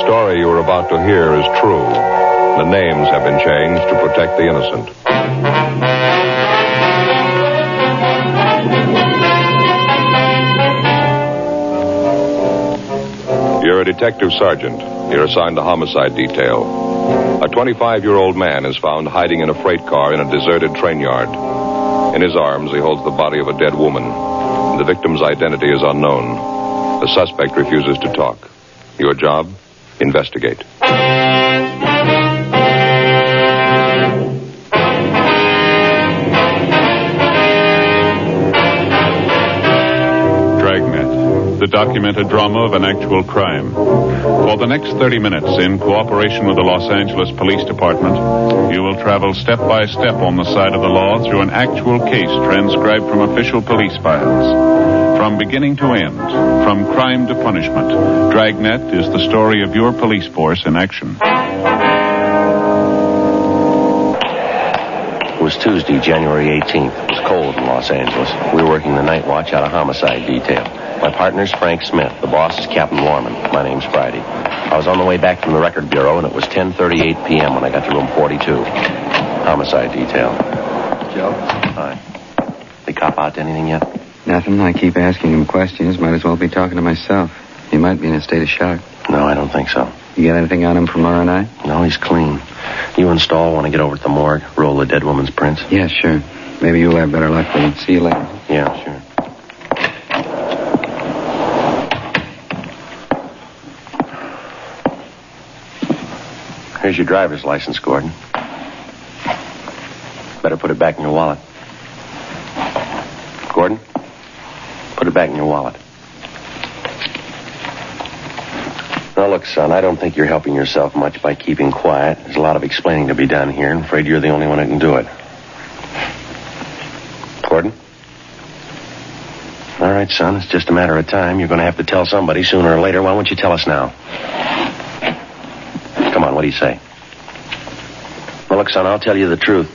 story you are about to hear is true. The names have been changed to protect the innocent. You're a detective sergeant. You're assigned to homicide detail. A 25-year-old man is found hiding in a freight car in a deserted train yard. In his arms, he holds the body of a dead woman. The victim's identity is unknown. The suspect refuses to talk. Your job? Investigate. Dragnet, the documented drama of an actual crime. For the next 30 minutes, in cooperation with the Los Angeles Police Department, you will travel step by step on the side of the law through an actual case transcribed from official police files. From beginning to end, from crime to punishment, Dragnet is the story of your police force in action. It was Tuesday, January 18th. It was cold in Los Angeles. We were working the night watch out of homicide detail. My partner's Frank Smith. The boss is Captain Lorman. My name's Friday. I was on the way back from the record bureau, and it was 10:38 p.m. when I got to room 42. Homicide detail. Joe? Hi. They cop out to anything yet? Nothing. I keep asking him questions. Might as well be talking to myself. He might be in a state of shock. No, I don't think so. You got anything on him from Laura and I? No, he's clean. You and Stahl want to get over to the morgue, roll the dead woman's prints? Yeah, sure. Maybe you'll have better luck with him. See you later. Yeah, sure. Here's your driver's license, Gordon. Better put it back in your wallet. Gordon, put it back in your wallet. Now, look, son, I don't think you're helping yourself much by keeping quiet. There's a lot of explaining to be done here, and I'm afraid you're the only one who can do it. Gordon? All right, son, it's just a matter of time. You're going to have to tell somebody sooner or later. Why won't you tell us now? Come on, what do you say? Well, look, son, I'll tell you the truth.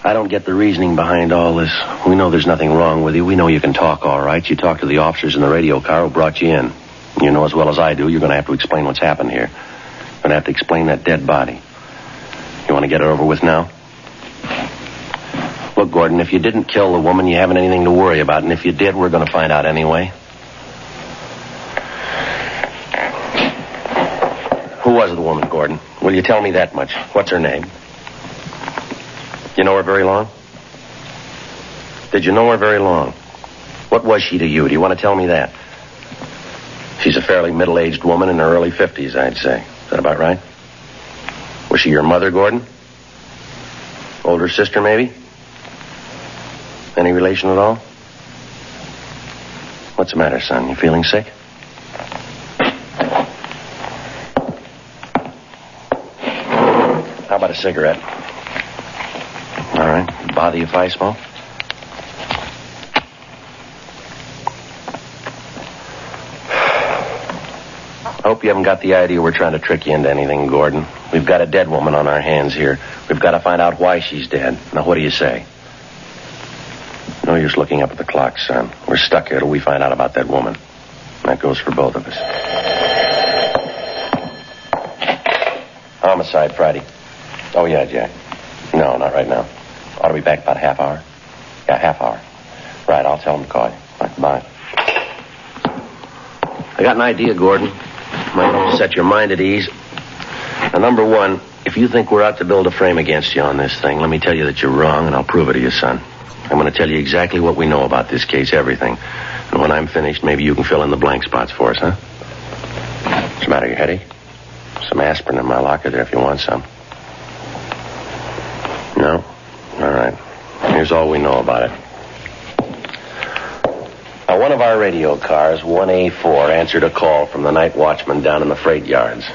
I don't get the reasoning behind all this. We know there's nothing wrong with you. We know you can talk all right. You talked to the officers in the radio car who brought you in. You know as well as I do, you're going to have to explain what's happened here. You're going to have to explain that dead body. You want to get it over with now? Look, Gordon, if you didn't kill the woman, you haven't anything to worry about. And if you did, we're going to find out anyway. Who was the woman, Gordon? Will you tell me that much? What's her name? You know her very long? Did you know her very long? What was she to you? Do you want to tell me that? She's a fairly middle-aged woman in her early 50s, I'd say. Is that about right? Was she your mother, Gordon? Older sister, maybe? Any relation at all? What's the matter, son? You feeling sick? How about a cigarette? All right. Bother you if I smoke? I hope you haven't got the idea we're trying to trick you into anything, Gordon. We've got a dead woman on our hands here. We've got to find out why she's dead. Now, what do you say? No use looking up at the clock, son. We're stuck here till we find out about that woman. That goes for both of us. Homicide, Friday. Oh, yeah, Jack. No, not right now. Ought to be back about a half hour. Yeah, half hour. Right, I'll tell him to call you. Right, bye. I got an idea, Gordon. Might help set your mind at ease. Now, number one, if you think we're out to build a frame against you on this thing, let me tell you that you're wrong, and I'll prove it to you, son. I'm going to tell you exactly what we know about this case, everything. And when I'm finished, maybe you can fill in the blank spots for us, huh? What's the matter, your headache? Some aspirin in my locker there if you want some. No? All right. Here's all we know about it. Now, one of our radio cars, 1A4, answered a call from the night watchman down in the freight yards.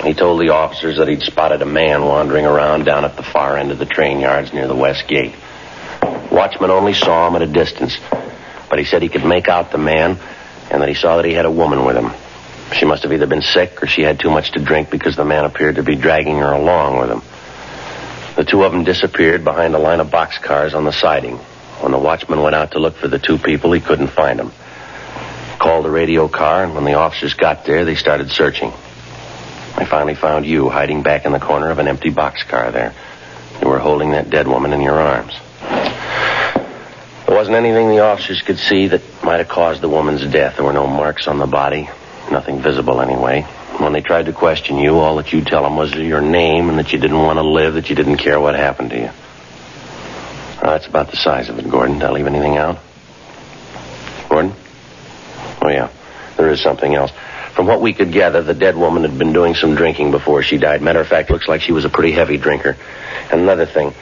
He told the officers that he'd spotted a man wandering around down at the far end of the train yards near the west gate. Watchman only saw him at a distance, but he said he could make out the man and that he saw that he had a woman with him. She must have either been sick or she had too much to drink because the man appeared to be dragging her along with him. The two of them disappeared behind a line of boxcars on the siding. When the watchman went out to look for the two people, he couldn't find them. Called the radio car, and when the officers got there, they started searching. I finally found you hiding back in the corner of an empty boxcar there. You were holding that dead woman in your arms. There wasn't anything the officers could see that might have caused the woman's death. There were no marks on the body. Nothing visible anyway. When they tried to question you, all that you'd tell them was your name and that you didn't want to live, that you didn't care what happened to you. That's about the size of it, Gordon. Did I leave anything out? Gordon? Oh, yeah. There is something else. From what we could gather, the dead woman had been doing some drinking before she died. Matter of fact, looks like she was a pretty heavy drinker. And another thing,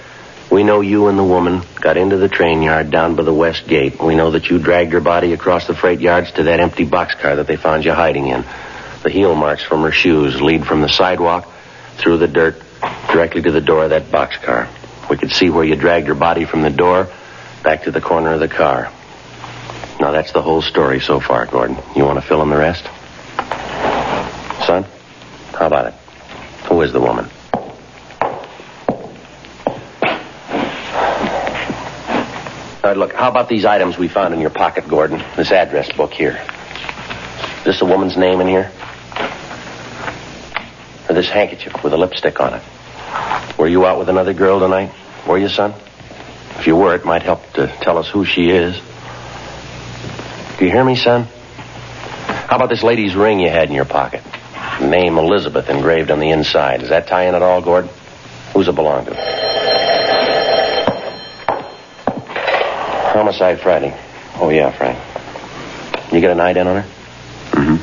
we know you and the woman got into the train yard down by the west gate. We know that you dragged her body across the freight yards to that empty boxcar that they found you hiding in. The heel marks from her shoes lead from the sidewalk through the dirt directly to the door of that boxcar. We could see where you dragged her body from the door back to the corner of the car. Now, that's the whole story so far, Gordon. You want to fill in the rest? Son, how about it? Who is the woman? All right, look, how about these items we found in your pocket, Gordon? This address book here. Is this a woman's name in here? Or this handkerchief with a lipstick on it? Were you out with another girl tonight? Were you, son? If you were, it might help to tell us who she is. Do you hear me, son? How about this lady's ring you had in your pocket? Name Elizabeth engraved on the inside. Does that tie in at all, Gordon? Who's it belong to? Homicide Friday. Oh, yeah, Frank. You get an ident on her? Mm-hmm.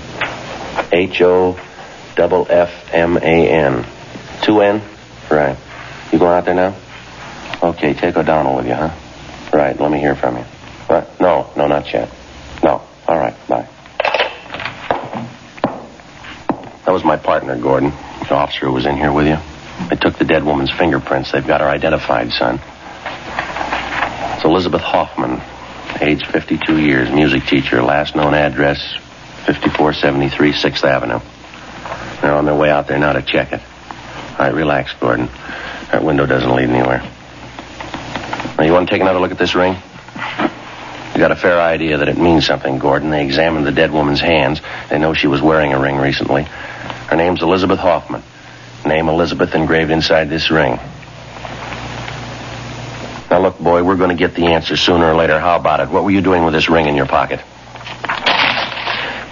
HOFFMAN. 2N? Right. You going out there now? Okay, take O'Donnell with you, huh? Right, let me hear from you. What? No, not yet. No. All right, bye. That was my partner, Gordon. The officer who was in here with you. They took the dead woman's fingerprints. They've got her identified, son. It's Elizabeth Hoffman, age 52 years, music teacher, last known address, 5473 6th Avenue. They're on their way out there now to check it. All right, relax, Gordon. That window doesn't lead anywhere. Now, you want to take another look at this ring? You got a fair idea that it means something, Gordon. They examined the dead woman's hands. They know she was wearing a ring recently. Her name's Elizabeth Hoffman. Name Elizabeth engraved inside this ring. Now, look, boy, we're going to get the answer sooner or later. How about it? What were you doing with this ring in your pocket?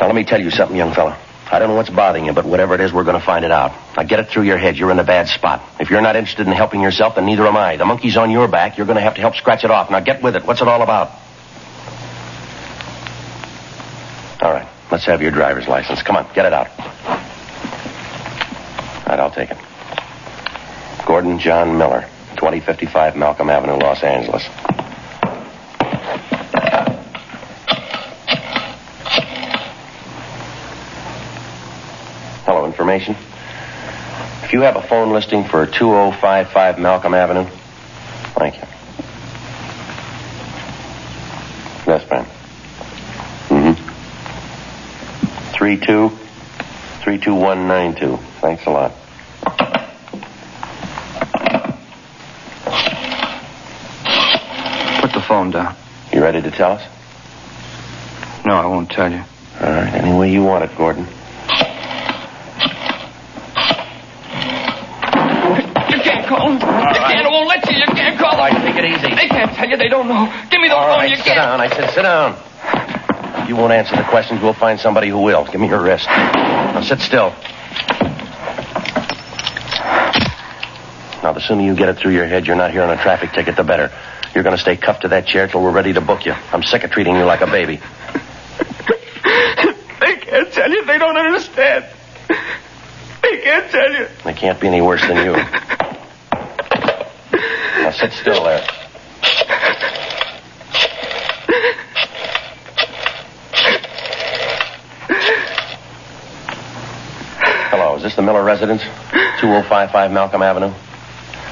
Now, let me tell you something, young fella. I don't know what's bothering you, but whatever it is, we're going to find it out. Now, get it through your head. You're in a bad spot. If you're not interested in helping yourself, then neither am I. The monkey's on your back. You're going to have to help scratch it off. Now, get with it. What's it all about? All right. Let's have your driver's license. Come on, get it out. All right, I'll take it. Gordon John Miller, 2055 Malcolm Avenue, Los Angeles. Hello, information. If you have a phone listing for 2055 Malcolm Avenue, thank you. Yes, ma'am. 32192. Thanks a lot. Put the phone down. You ready to tell us? No, I won't tell you. All right, any way you want it, Gordon. You can't call them. I won't let you. You can't call them. All right, take it easy. They can't tell you. They don't know. Give me the All phone. right, You sit can't. down. I said sit down. If you won't answer the questions, we'll find somebody who will. Give me your wrist. Now sit still. Now, the sooner you get it through your head you're not here on a traffic ticket, the better. You're going to stay cuffed to that chair till we're ready to book you. I'm sick of treating you like a baby. They can't tell you. They don't understand. They can't tell you. They can't be any worse than you. Now sit still there. Hello, is this the Miller residence? 2055 Malcolm Avenue?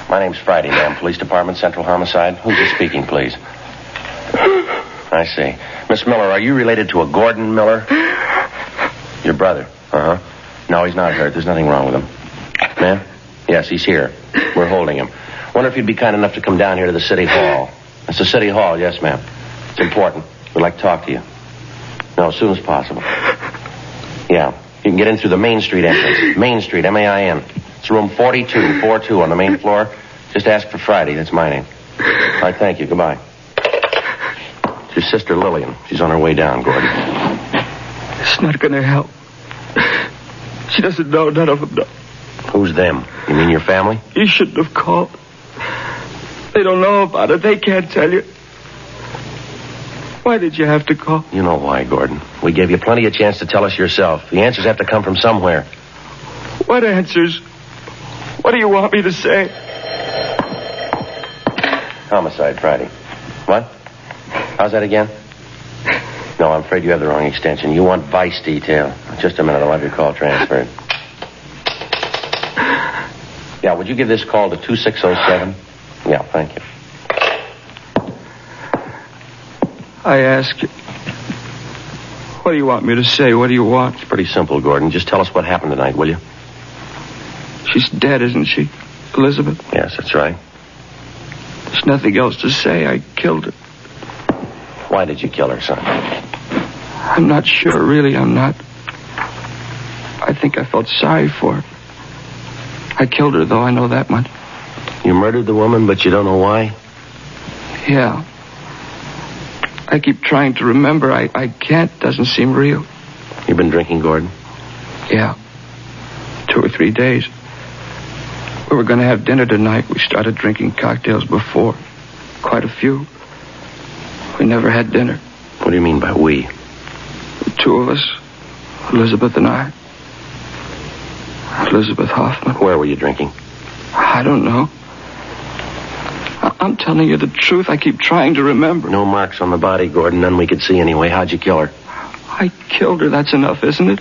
My name's Friday, ma'am. Police Department, Central Homicide. Who's this speaking, please? I see. Miss Miller, are you related to a Gordon Miller? Your brother? Uh-huh. No, he's not hurt. There's nothing wrong with him. Ma'am? Yes, he's here. We're holding him. Wonder if you'd be kind enough to come down here to the City Hall. It's the City Hall, yes, ma'am. It's important. We'd like to talk to you. No, as soon as possible. Yeah. You can get in through the Main Street entrance. Main Street, M-A-I-N. It's room 42 on the main floor. Just ask for Friday. That's my name. All right, thank you. Goodbye. It's your sister, Lillian. She's on her way down, Gordon. It's not going to help. She doesn't know. None of them know. Who's them? You mean your family? You shouldn't have called. They don't know about it. They can't tell you. Why did you have to call? You know why, Gordon. We gave you plenty of chance to tell us yourself. The answers have to come from somewhere. What answers? What do you want me to say? Homicide, Friday. What? How's that again? No, I'm afraid you have the wrong extension. You want vice detail. Just a minute. I'll have your call transferred. Yeah, would you give this call to 2607? Yeah, thank you. I ask you. What do you want me to say? What do you want? It's pretty simple, Gordon. Just tell us what happened tonight, will you? She's dead, isn't she? Elizabeth? Yes, that's right. There's nothing else to say. I killed her. Why did you kill her, son? I'm not sure, really. I'm not. I think I felt sorry for her. I killed her, though. I know that much. You murdered the woman, but you don't know why? Yeah. I keep trying to remember. I can't. Doesn't seem real. You've been drinking, Gordon? Yeah. 2 or 3 days. We were going to have dinner tonight. We started drinking cocktails before. Quite a few. We never had dinner. What do you mean by we? The 2 of us. Elizabeth and I. Elizabeth Hoffman. Where were you drinking? I don't know. I'm telling you the truth. I keep trying to remember. No marks on the body, Gordon. None we could see anyway. How'd you kill her? I killed her. That's enough, isn't it?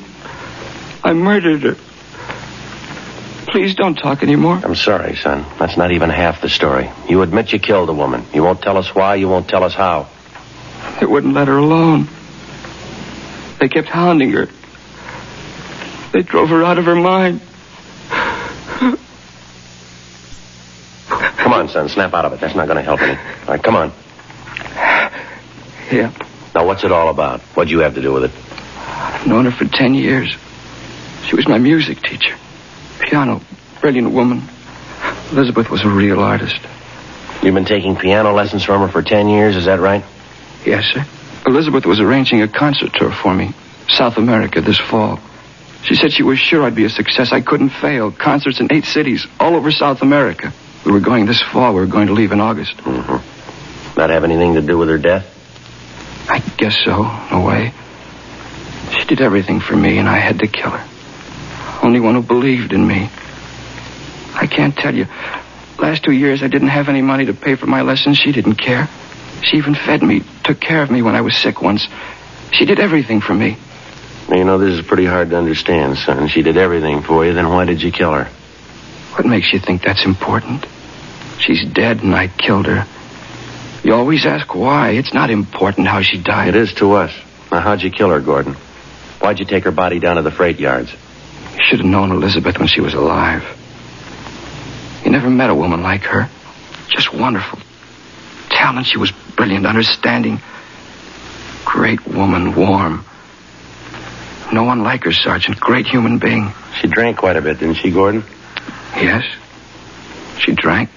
I murdered her. Please don't talk anymore. I'm sorry, son. That's not even half the story. You admit you killed a woman. You won't tell us why. You won't tell us how. They wouldn't let her alone. They kept hounding her. They drove her out of her mind. Come on, son. Snap out of it. That's not going to help any. All right, come on. Yeah. Now, what's it all about? What'd you have to do with it? I've known her for 10 years. She was my music teacher. Piano. Brilliant woman. Elizabeth was a real artist. You've been taking piano lessons from her for 10 years, is that right? Yes, sir. Elizabeth was arranging a concert tour for me. South America this fall. She said she was sure I'd be a success. I couldn't fail. Concerts in 8 cities, all over South America. We were going this fall. We were going to leave in August. Mm-hmm. That have anything to do with her death? I guess so, in a way. She did everything for me, and I had to kill her. Only one who believed in me. I can't tell you. Last 2 years, I didn't have any money to pay for my lessons. She didn't care. She even fed me, took care of me when I was sick once. She did everything for me. You know, this is pretty hard to understand, son. She did everything for you, then why did you kill her? What makes you think that's important? She's dead and I killed her. You always ask why. It's not important how she died. It is to us. Now, how'd you kill her, Gordon? Why'd you take her body down to the freight yards? You should have known Elizabeth when she was alive. You never met a woman like her. Just wonderful. Talent, she was brilliant, understanding. Great woman, warm. No one like her, Sergeant. Great human being. She drank quite a bit, didn't she, Gordon? Yes. She drank.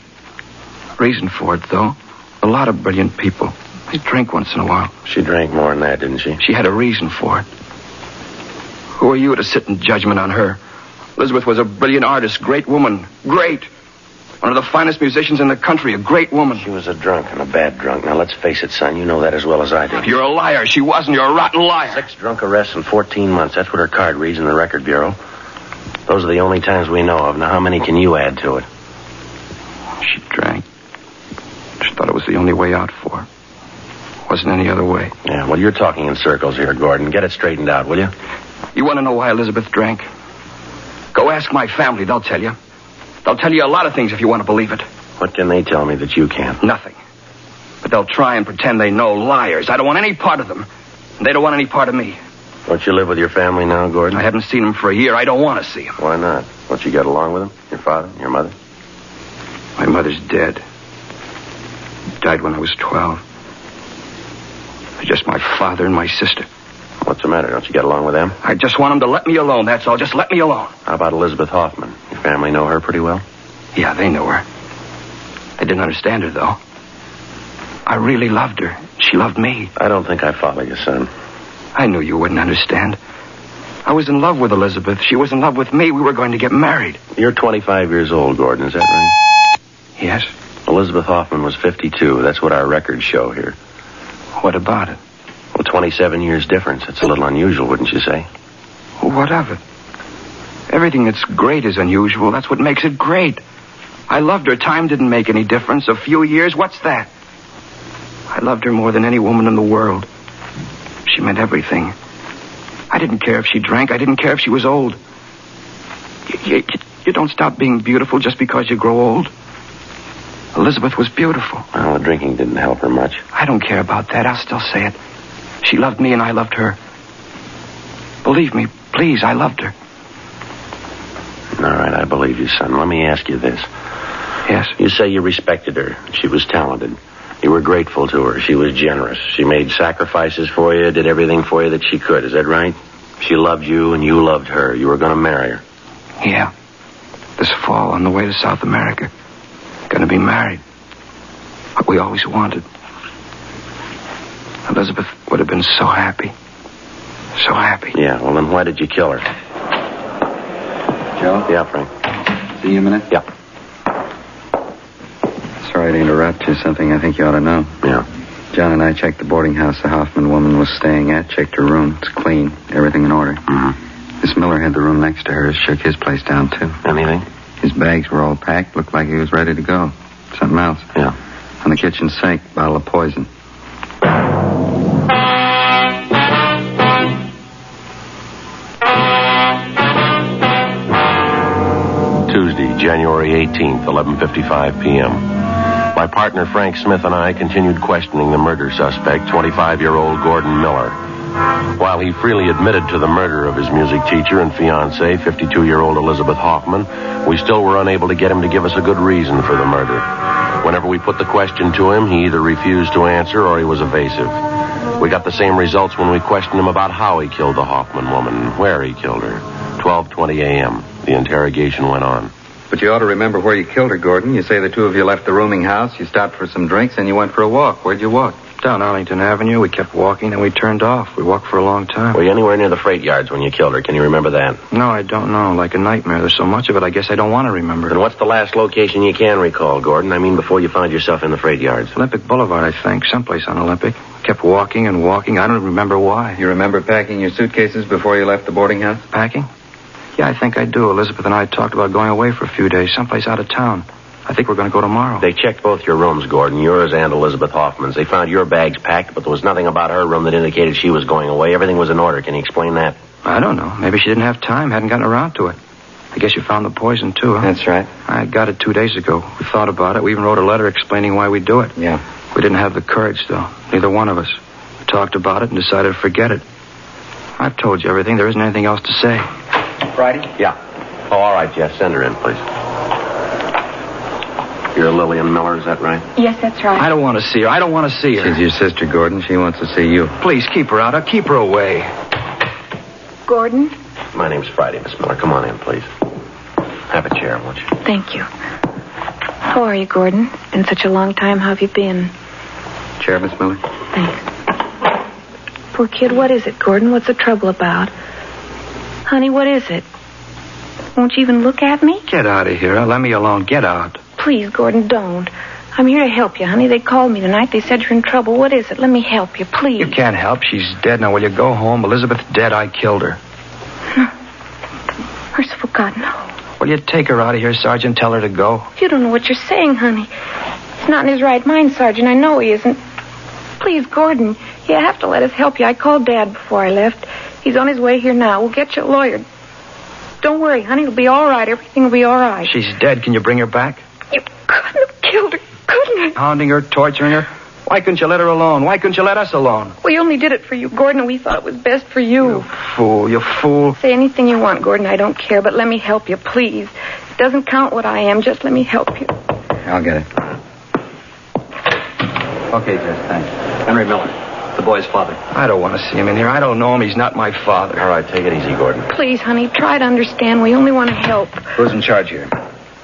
Reason for it, though. A lot of brilliant people. They drink once in a while. She drank more than that, didn't she? She had a reason for it. Who are you to sit in judgment on her? Elizabeth was a brilliant artist, great woman. Great. One of the finest musicians in the country, a great woman. She was a drunk and a bad drunk. Now, let's face it, son. You know that as well as I do. You're a liar. She wasn't. You're a rotten liar. 6 drunk arrests in 14 months. That's what her card reads in the record bureau. Those are the only times we know of. Now, how many can you add to it? She drank. She thought it was the only way out for her. Wasn't any other way. Yeah, well, you're talking in circles here, Gordon. Get it straightened out, will you? You want to know why Elizabeth drank? Go ask my family. They'll tell you. They'll tell you a lot of things if you want to believe it. What can they tell me that you can't? Nothing. But they'll try and pretend they know. Liars. I don't want any part of them. And they don't want any part of me. Don't you live with your family now, Gordon? I haven't seen them for a year. I don't want to see them. Why not? Don't you get along with them? Your father? Your mother? My mother's dead. Died when I was 12. Just my father and my sister. What What's the matter? Don't you get along with them? I just want them to let me alone, that's all. Just let me alone. How about Elizabeth Hoffman? Your family know her pretty well? Yeah, they knew her. They didn't understand her, though. I really loved her. She loved me. I don't think I follow you, son. I knew you wouldn't understand. I was in love with Elizabeth. She was in love with me. We were going to get married. You're 25 years old, Gordon, is that right? Yes. Elizabeth Hoffman was 52. That's what our records show here. What about it? Well, 27 years difference. It's a little unusual, wouldn't you say? What of it? Everything that's great is unusual. That's what makes it great. I loved her. Time didn't make any difference. A few years, what's that? I loved her more than any woman in the world. She meant everything. I didn't care if she drank. I didn't care if she was old. You don't stop being beautiful just because you grow old. Elizabeth was beautiful. Well, the drinking didn't help her much. I don't care about that. I'll still say it. She loved me and I loved her. Believe me, please, I loved her. All right, I believe you, son. Let me ask you this. Yes? You say you respected her. She was talented. You were grateful to her. She was generous. She made sacrifices for you, did everything for you that she could. Is that right? She loved you and you loved her. You were going to marry her. Yeah. This fall on the way to South America. Going to be married. What we always wanted. Elizabeth would have been so happy. So happy. Yeah, well, then why did you kill her? Joe? Yeah, Frank. See you a minute? Yeah. Sorry to interrupt you. Something I think you ought to know. Yeah. John and I checked the boarding house the Hoffman woman was staying at. Checked her room. It's clean. Everything in order. Mm-hmm. Miss Miller had the room next to hers. Shook his place down, too. Anything? His bags were all packed. Looked like he was ready to go. Something else. Yeah. On the kitchen sink, bottle of poison. Tuesday, January 18th, 11:55 p.m. My partner Frank Smith and I continued questioning the murder suspect, 25-year-old Gordon Miller. While he freely admitted to the murder of his music teacher and fiancée, 52-year-old Elizabeth Hoffman, we still were unable to get him to give us a good reason for the murder. Whenever we put the question to him, he either refused to answer or he was evasive. We got the same results when we questioned him about how he killed the Hoffman woman and where he killed her. 12:20 a.m. The interrogation went on. But you ought to remember where you killed her, Gordon. You say the two of you left the rooming house, you stopped for some drinks, and you went for a walk. Where'd you walk? Down Arlington Avenue. We kept walking, and we turned off. We walked for a long time. Were you anywhere near the freight yards when you killed her? Can you remember that? No, I don't know. Like a nightmare. There's so much of it, I guess I don't want to remember. And what's the last location you can recall, Gordon? I mean, before you found yourself in the freight yards. Olympic Boulevard, I think. Someplace on Olympic. Kept walking and walking. I don't remember why. You remember packing your suitcases before you left the boarding house? Packing? Yeah, I think I do. Elizabeth and I talked about going away for a few days, someplace out of town. I think we're going to go tomorrow. They checked both your rooms, Gordon, yours and Elizabeth Hoffman's. They found your bags packed, but there was nothing about her room that indicated she was going away. Everything was in order. Can you explain that? I don't know. Maybe she didn't have time, hadn't gotten around to it. I guess you found the poison, too, huh? That's right. I got it 2 days ago. We thought about it. We even wrote a letter explaining why we do it. Yeah. We didn't have the courage, though. Neither one of us. We talked about it and decided to forget it. I've told you everything. There isn't anything else to say. Friday? Yeah. Oh, all right, Jeff. Send her in, please. You're Lillian Miller, is that right? Yes, that's right. I don't want to see her. I don't want to see her. She's your sister, Gordon. She wants to see you. Please, keep her out. I'll keep her away. Gordon? My name's Friday, Miss Miller. Come on in, please. Have a chair, won't you? Thank you. How are you, Gordon? It's been such a long time. How have you been? Chair, Miss Miller? Thanks. Poor kid, what is it, Gordon? What's the trouble about? Honey, what is it? Won't you even look at me? Get out of here. Let me alone. Get out. Please, Gordon, don't. I'm here to help you, honey. They called me tonight. They said you're in trouble. What is it? Let me help you, please. You can't help. She's dead. Now, will you go home? Elizabeth's dead. I killed her. No. Merciful God, no. Will you take her out of here, Sergeant? Tell her to go. You don't know what you're saying, honey. He's not in his right mind, Sergeant. I know he isn't. Please, Gordon, you have to let us help you. I called Dad before I left. He's on his way here now. We'll get you a lawyer. Don't worry, honey. It'll be all right. Everything will be all right. She's dead. Can you bring her back? You couldn't have killed her, couldn't you? Hounding her, torturing her? Why couldn't you let her alone? Why couldn't you let us alone? We only did it for you, Gordon, and we thought it was best for you. You fool. You fool. Say anything you want, Gordon. I don't care, but let me help you, please. It doesn't count what I am. Just let me help you. I'll get it. Okay, Jess, thanks. Henry Miller. The boy's father? I don't want to see him in here. I don't know him. He's not my father. All right, take it easy, Gordon. Please, honey, try to understand. We only want to help. Who's in charge here?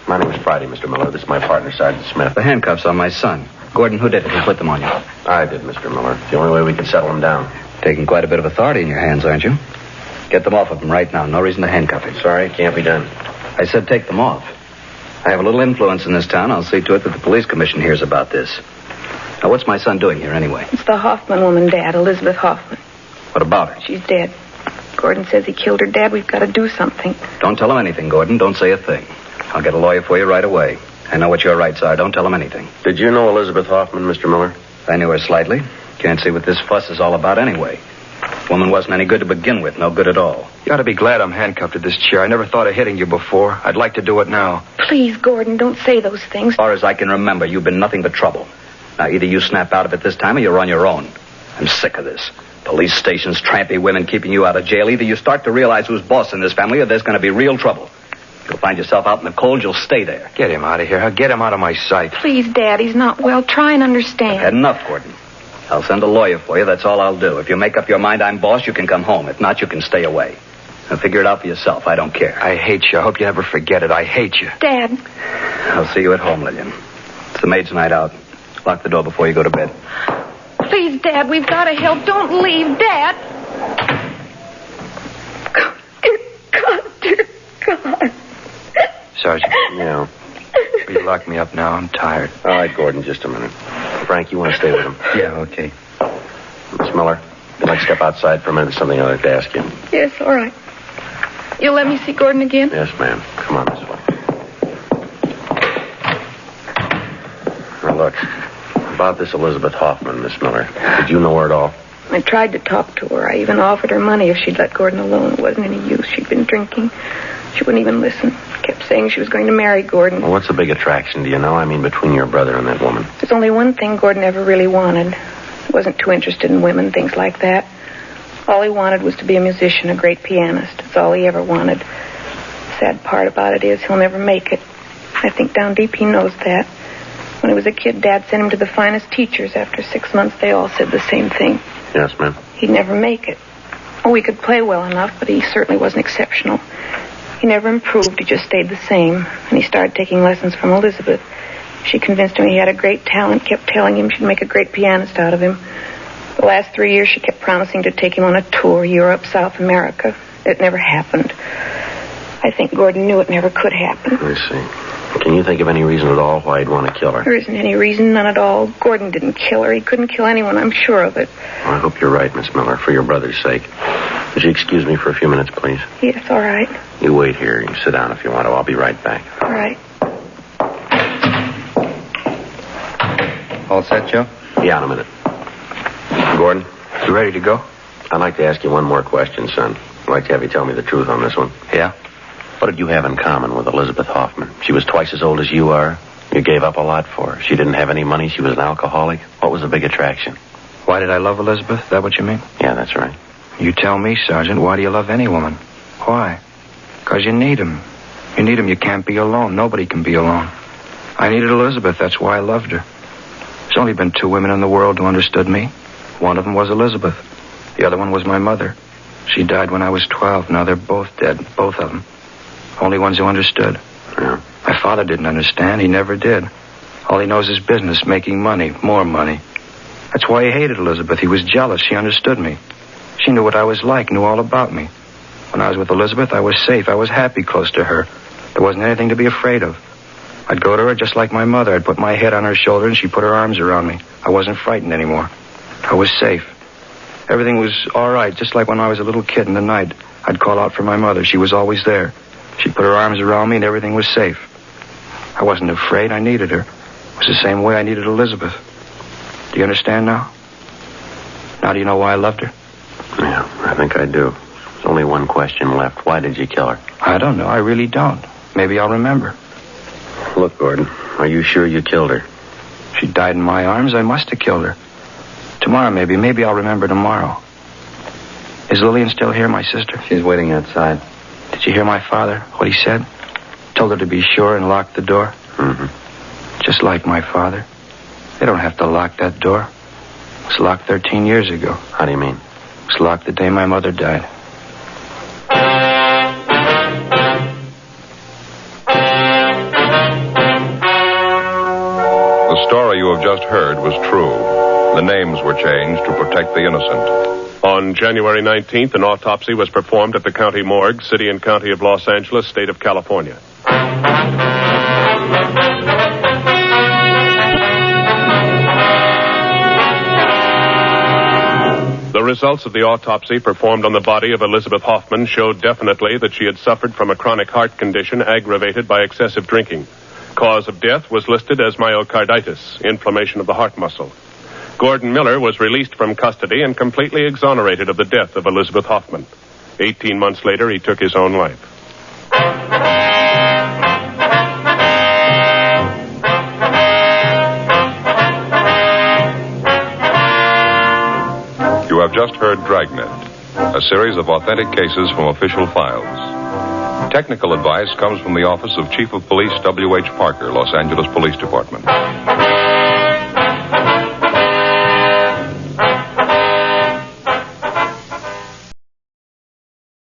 My name is Friday, Mr. Miller. This is my partner, Sergeant Smith. The handcuffs on my son. Gordon, who did it? Who put them on you? I did, Mr. Miller. It's the only way we can settle him down. Taking quite a bit of authority in your hands, aren't you? Get them off of him right now. No reason to handcuff him. Sorry, can't be done. I said take them off. I have a little influence in this town. I'll see to it that the police commission hears about this. Now, what's my son doing here anyway? It's the Hoffman woman, Dad, Elizabeth Hoffman. What about her? She's dead. Gordon says he killed her, Dad. We've got to do something. Don't tell him anything, Gordon. Don't say a thing. I'll get a lawyer for you right away. I know what your rights are. Don't tell him anything. Did you know Elizabeth Hoffman, Mr. Miller? I knew her slightly. Can't see what this fuss is all about anyway. Woman wasn't any good to begin with. No good at all. You ought to be glad I'm handcuffed to this chair. I never thought of hitting you before. I'd like to do it now. Please, Gordon, don't say those things. As far as I can remember, you've been nothing but trouble. Now, either you snap out of it this time or you're on your own. I'm sick of this. Police stations, trampy women keeping you out of jail. Either you start to realize who's boss in this family or there's going to be real trouble. You'll find yourself out in the cold, you'll stay there. Get him out of here. Get him out of my sight. Please, Dad, he's not well. Try and understand. I've had enough, Gordon. I'll send a lawyer for you. That's all I'll do. If you make up your mind I'm boss, you can come home. If not, you can stay away. Now, figure it out for yourself. I don't care. I hate you. I hope you never forget it. I hate you. Dad. I'll see you at home, Lillian. It's the maid's night out. Lock the door before you go to bed. Please, Dad, we've got to help. Don't leave, Dad. Dear God. Sergeant. Yeah. Will you lock me up now? I'm tired. All right, Gordon, just a minute. Frank, you want to stay with him? Yeah, okay. Miss Miller, you'd like to step outside for a minute? There's something I'd like to ask you. Yes, all right. You'll let me see Gordon again? Yes, ma'am. Come on this way. Now, look, about this Elizabeth Hoffman, Miss Miller. Did you know her at all? I tried to talk to her. I even offered her money if she'd let Gordon alone. It wasn't any use. She'd been drinking. She wouldn't even listen. Kept saying she was going to marry Gordon. Well, what's the big attraction, do you know? I mean, between your brother and that woman. There's only one thing Gordon ever really wanted. He wasn't too interested in women, things like that. All he wanted was to be a musician, a great pianist. That's all he ever wanted. The sad part about it is he'll never make it. I think down deep he knows that. When he was a kid, Dad sent him to the finest teachers. After 6 months, they all said the same thing. Yes, ma'am. He'd never make it. Oh, he could play well enough, but he certainly wasn't exceptional. He never improved. He just stayed the same. And he started taking lessons from Elizabeth. She convinced him he had a great talent, kept telling him she'd make a great pianist out of him. The last 3 years, she kept promising to take him on a tour, Europe, South America. It never happened. I think Gordon knew it never could happen. I see. Can you think of any reason at all why he'd want to kill her? There isn't any reason, none at all. Gordon didn't kill her. He couldn't kill anyone, I'm sure of it. Well, I hope you're right, Miss Miller, for your brother's sake. Would you excuse me for a few minutes, please? Yes, all right. You wait here. You sit down if you want to. I'll be right back. All right. All set, Joe? Yeah, in a minute. Gordon? You ready to go? I'd like to ask you one more question, son. I'd like to have you tell me the truth on this one. Yeah? What did you have in common with Elizabeth Hoffman? She was twice as old as you are. You gave up a lot for her. She didn't have any money. She was an alcoholic. What was the big attraction? Why did I love Elizabeth? Is that what you mean? Yeah, that's right. You tell me, Sergeant. Why do you love any woman? Why? Because you need him. You need him. You can't be alone. Nobody can be alone. I needed Elizabeth. That's why I loved her. There's only been 2 women in the world who understood me. One of them was Elizabeth. The other one was my mother. She died when I was 12. Now they're both dead. Both of them. Only ones who understood. Yeah. My father didn't understand. He never did. All he knows is business, making money, more money. That's why he hated Elizabeth. He was jealous. She understood me. She knew what I was like, knew all about me. When I was with Elizabeth, I was safe. I was happy close to her. There wasn't anything to be afraid of. I'd go to her just like my mother. I'd put my head on her shoulder and she'd put her arms around me. I wasn't frightened anymore. I was safe. Everything was all right, just like when I was a little kid in the night. I'd call out for my mother. She was always there. She'd put her arms around me and everything was safe. I wasn't afraid. I needed her. It was the same way I needed Elizabeth. Do you understand now? Now do you know why I loved her? Yeah, I think I do. There's only one question left. Why did you kill her? I don't know. I really don't. Maybe I'll remember. Look, Gordon, are you sure you killed her? She died in my arms. I must have killed her. Tomorrow, maybe. Maybe I'll remember tomorrow. Is Lillian still here, my sister? She's waiting outside. Did you hear my father, what he said? Told her to be sure and lock the door? Mm-hmm. Just like my father. They don't have to lock that door. was locked 13 years ago. How do you mean? It was locked the day my mother died. The story you have just heard was true. The names were changed to protect the innocent. On January 19th, an autopsy was performed at the county morgue, City and County of Los Angeles, State of California. The results of the autopsy performed on the body of Elizabeth Hoffman showed definitely that she had suffered from a chronic heart condition aggravated by excessive drinking. Cause of death was listed as myocarditis, inflammation of the heart muscle. Gordon Miller was released from custody and completely exonerated of the death of Elizabeth Hoffman. 18 months later, he took his own life. You have just heard Dragnet, a series of authentic cases from official files. Technical advice comes from the office of Chief of Police W.H. Parker, Los Angeles Police Department.